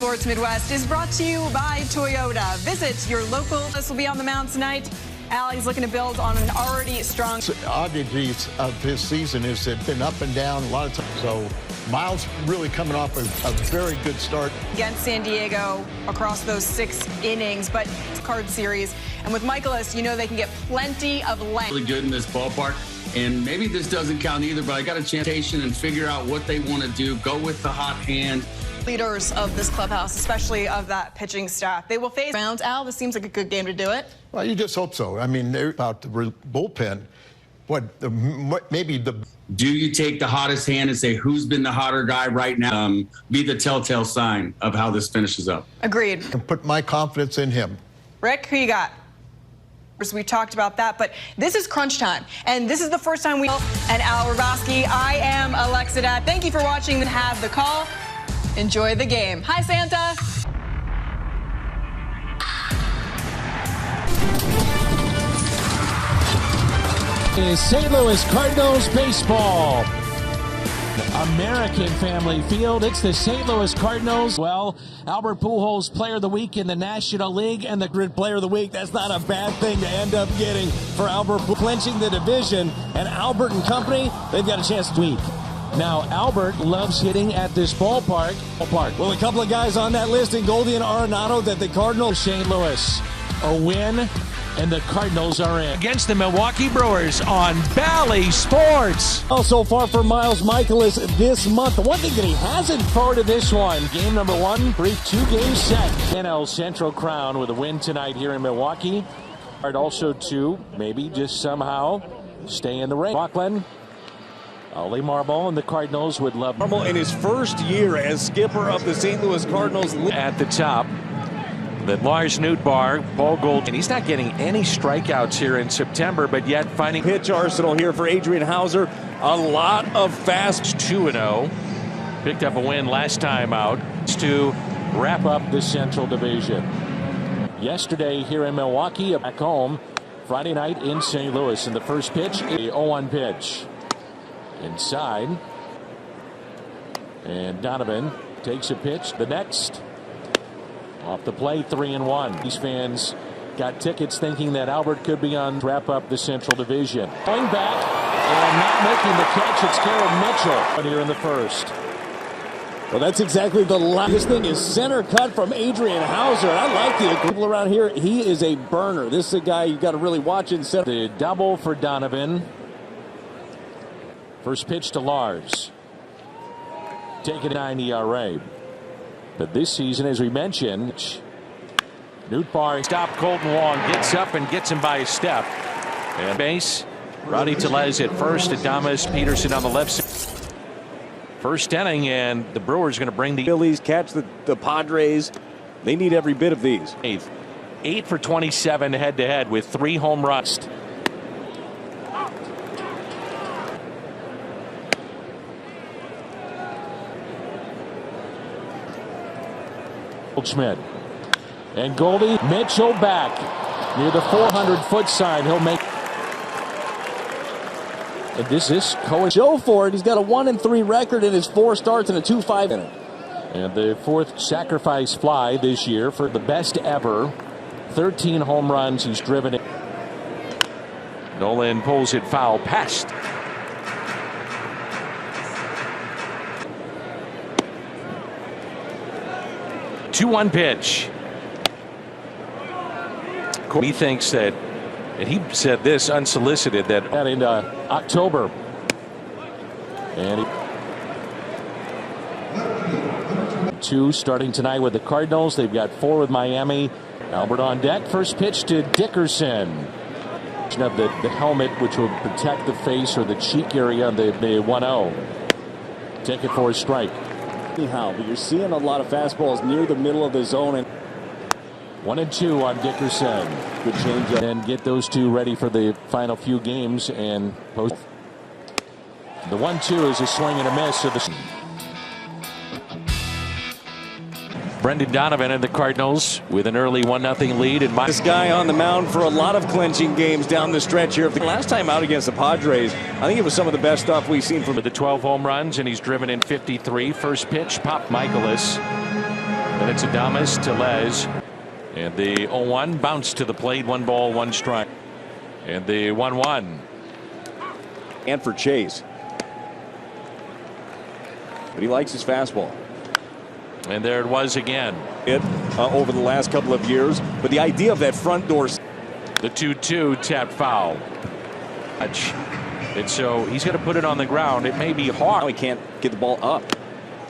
Sports Midwest is brought to you by Toyota. Visit your local. This will be on the mound tonight. Allie's looking to build on an already strong. Oddities of his season is it's been up and down a lot of times. So Miles really coming off a very good start Against San Diego across those 6 innings, but it's a card series. And with Michaelis, you know they can get plenty of length. Really good in this ballpark. And maybe this doesn't count either, but I got a chance and figure out what they want to do. Go with the hot hand. Leaders of this clubhouse, especially of that pitching staff. They will face rounds. Al, this seems like a good game to do it. Well, you just hope so. I mean, they're about the bullpen. Do you take the hottest hand and say who's been the hotter guy right now? Be the telltale sign of how this finishes up. Agreed. And put my confidence in him. Rick, who you got? We talked about that, but this is crunch time, and this is the first time we and Al Raboski. I am Alexa Dad. Thank you for watching and have the call. Enjoy the game. Hi, Santa. Is St. Louis Cardinals baseball. American Family Field. It's the St. Louis Cardinals. Well, Albert Pujols Player of the Week in the National League and the Grid Player of the Week. That's not a bad thing to end up getting for Albert, clinching the division. And Albert and company, they've got a chance to tweak. Now, Albert loves hitting at this ballpark. Well, a couple of guys on that list in Goldie and Arenado that the Cardinals. St. Louis, a win, and the Cardinals are in. Against the Milwaukee Brewers on Bally Sports. Oh, so far for Miles Michaelis this month. The one thing that he hasn't forward to this one. Game number 1, brief 2-game set. NL Central Crown with a win tonight here in Milwaukee. Also to maybe just somehow stay in the race. Rockland. Oli Marble and the Cardinals would love Marble in his first year as skipper of the St. Louis Cardinals. At the top, the Lars Nootbaar, Paul Gold, and he's not getting any strikeouts here in September, but yet finding Pitch arsenal here for Adrian Hauser. A lot of fast. 2-0. Picked up a win last time out to wrap up the Central Division. Yesterday here in Milwaukee, back home, Friday night in St. Louis. And the first pitch, a 0-1 pitch. Inside, and Donovan takes a pitch. The next off the plate, 3-1. These fans got tickets thinking that Albert could be on to wrap up the Central Division. Going back and not making the catch. It's Garrett Mitchell here in the first. Well, that's exactly the last. This thing is center cut from Adrian Hauser. I like the people around here. He is a burner. This is a guy you got to really watch in center. The double for Donovan. First pitch to Lars. Taking a 9 ERA. But this season, as we mentioned, Nootbaar stopped Colton Wong, gets up and gets him by a step. And base, Rowdy Tellez at first, Adames Peterson on the left side. First inning, and the Brewers going to bring the Phillies catch the Padres. They need every bit of these. 8 for 27 head-to-head with 3 home runs. Schmidt and Goldie. Mitchell back near the 400-foot sign. He'll make. And this is Cohen. Joe Ford. He's got a 1-3 record in his 4 starts and a 2.5 inning. And the 4th sacrifice fly this year for the best ever. 13 home runs he's driven in. Nolan pulls it foul past. Two-one pitch. He thinks that, and he said this unsolicited, that in October. And 2 starting tonight with the Cardinals. They've got 4 with Miami. Albert on deck. First pitch to Dickerson. Of the helmet, which will protect the face or the cheek area of the 1-0. Take it for a strike. Anyhow, but you're seeing a lot of fastballs near the middle of the zone. And 1-2 on Dickerson. Good change up. And get those 2 ready for the final few games and post. The 1-2 is a swing and a miss. So the Brendan Donovan and the Cardinals with an early 1-0 lead. And this guy on the mound for a lot of clinching games down the stretch here. Last time out against the Padres, I think it was some of the best stuff we've seen from the 12 home runs, and he's driven in 53. First pitch, Pop Michaelis. Then it's Adames to Les. And the 0-1 bounce to the plate. 1 ball, 1 strike. And the 1-1. And for Chase. But he likes his fastball. And there it was again. Over the last couple of years. But the idea of that front door. The 2-2 tap foul. And so he's going to put it on the ground. It may be hard. Now he can't get the ball up.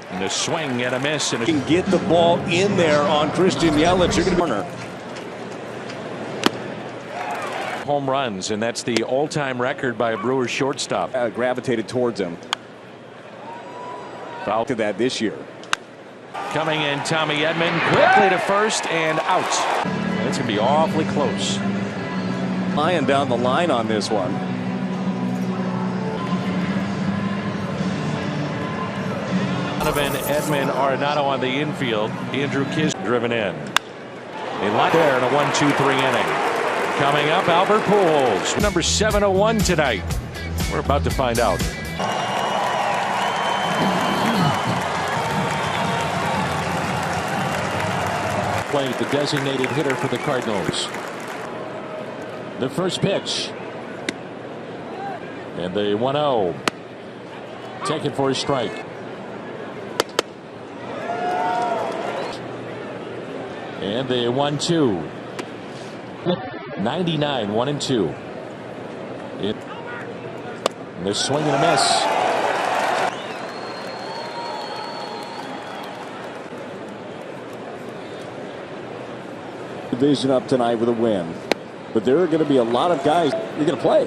And a swing and a miss. And Can get the ball in there on Christian Yelich. You're going to corner. Home runs, and that's the all-time record by a Brewers shortstop. Gravitated towards him. Foul to that this year. Coming in, Tommy Edman quickly to first and out. It's going to be awfully close. Flying down the line on this one. Donovan, Edman, Arenado on the infield. Andrew Kiss driven in. A lot there in a 1-2-3 inning. Coming up, Albert Pujols, number 701 tonight. We're about to find out. Played the designated hitter for the Cardinals. The first pitch. And the 1-0. Taken for a strike. And the 1-2. 99, 1-2. And the swing and a miss. Division up tonight with a win. But there are going to be a lot of guys you're going to play.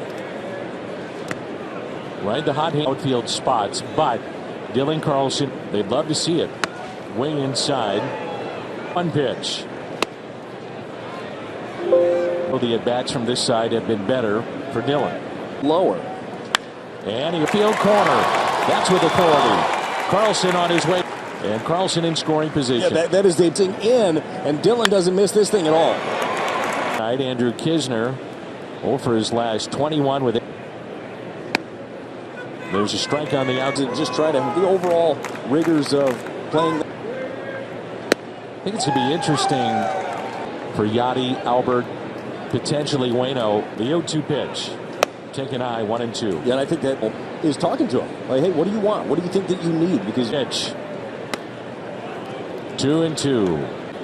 Right, the hot outfield spots, but Dylan Carlson, they'd love to see it. Wing inside. One pitch. Well, the at-bats from this side have been better for Dylan. Lower. And he field corner. That's with authority. Carlson on his way. And Carlson in scoring position. Yeah, that is the thing in, and Dylan doesn't miss this thing at all. Right, Andrew Kisner, for his last 21 with it. There's a strike on the outside. Just try to the overall rigors of playing. I think it's going to be interesting for Yachty, Albert, potentially Waino. The 0-2 pitch. Take an eye, 1-2. Yeah, and I think that is talking to him. Like, hey, what do you want? What do you think that you need? Because pitch. 2-2.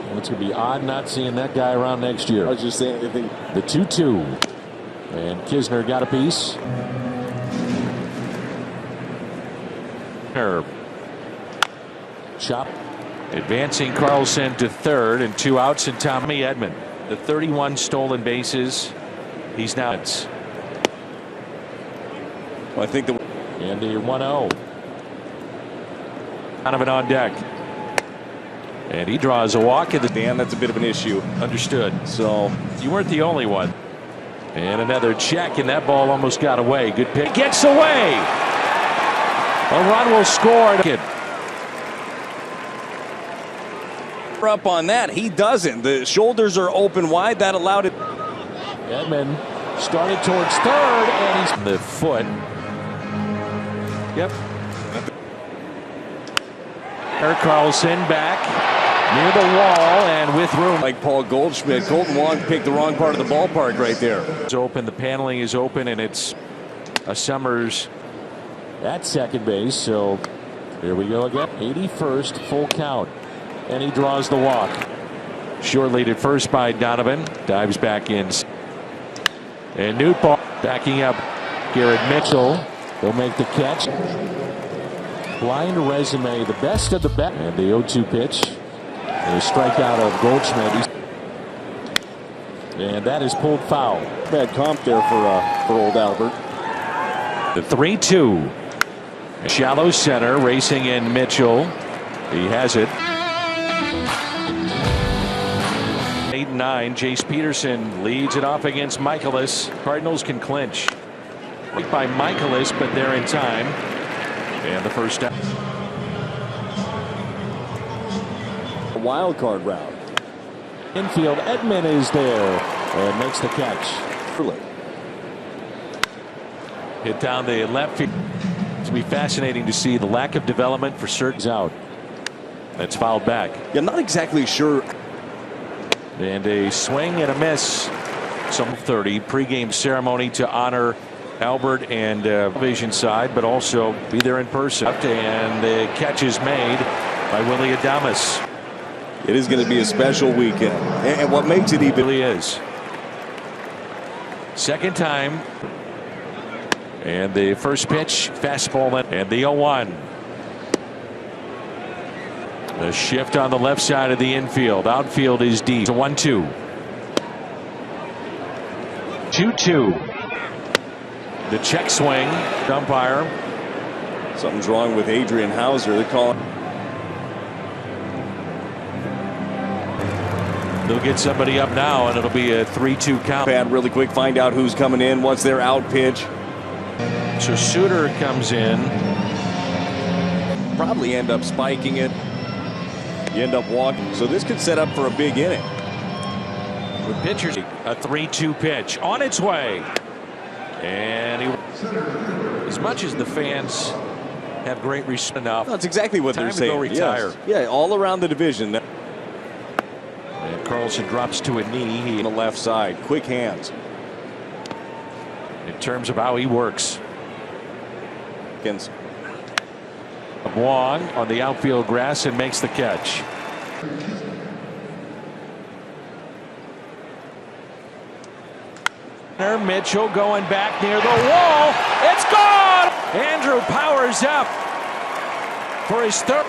Well, it's going to be odd not seeing that guy around next year. I was just saying, the 2-2. And Kisner got a piece. Chop. Advancing Carlson to third and 2 outs and Tommy Edman. The 31 stolen bases. He's now. Well, I think the. And the 1-0. Donovan on deck. And he draws a walk in the. Dan, that's a bit of an issue. Understood. So you weren't the only one. And another check, and that ball almost got away. Good pick. Gets away. A run will score. Up on that, he doesn't. The shoulders are open wide. That allowed it. Edman started towards third, and he's the foot. Yep. Eric Carlson back near the wall and with room. Like Paul Goldschmidt, Colton Wong picked the wrong part of the ballpark right there. It's open. The paneling is open, and it's a Summers at second base. So here we go again. 81st full count. And he draws the walk. Short lead at first by Donovan. Dives back in. And Newt ball backing up. Garrett Mitchell. He'll make the catch. Blind resume, the best of the best. And the 0-2 pitch. And a strikeout of Goldschmidt. And that is pulled foul. Bad comp there for old Albert. The 3-2. Shallow center, racing in Mitchell. He has it. 8-9. Jace Peterson leads it off against Michaelis. Cardinals can clinch. Right by Michaelis, but they're in time. And the first down. A wild card route. Infield, Edman is there and makes the catch. Early. Hit down the left field. It's going to be fascinating to see the lack of development for certain out. That's fouled back. Yeah, I'm not exactly sure. And a swing and a miss. Some 30 pregame ceremony to honor Albert and Vision side, but also be there in person. And the catch is made by Willie Adames. It is going to be a special weekend, and what makes it even really is. Second time, and the first pitch, fastball, and the 0-1. The shift on the left side of the infield. Outfield is deep. It's a 1-2. 2-2. The check swing. Umpire. Something's wrong with Adrian Hauser. They're calling. They'll get somebody up now, and it'll be a 3-2 count. Pad really quick. Find out who's coming in. What's their out pitch. So Suter comes in. Probably end up spiking it. You end up walking. So this could set up for a big inning. The pitcher's a 3-2 pitch on its way. And as much as the fans have great respect enough. That's exactly what they're saying. Time to go retire. Yes. Yeah, all around the division. And Carlson drops to a knee. He On the left side. Quick hands. In terms of how he works. Against Wong on the outfield grass and makes the catch. Mitchell going back near the wall. It's gone. Andrew powers up for his third.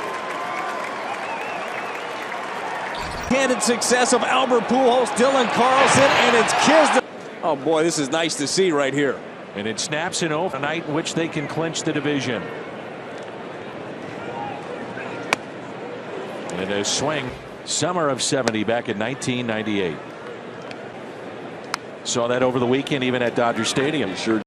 Handed success of Albert Pujols, Dylan Carlson, and it's Kisner. Oh boy, this is nice to see right here. And it snaps an over a night in which they can clinch the division. And a swing. Summer of 70 back in 1998. Saw that over the weekend even at Dodger Stadium. Sure.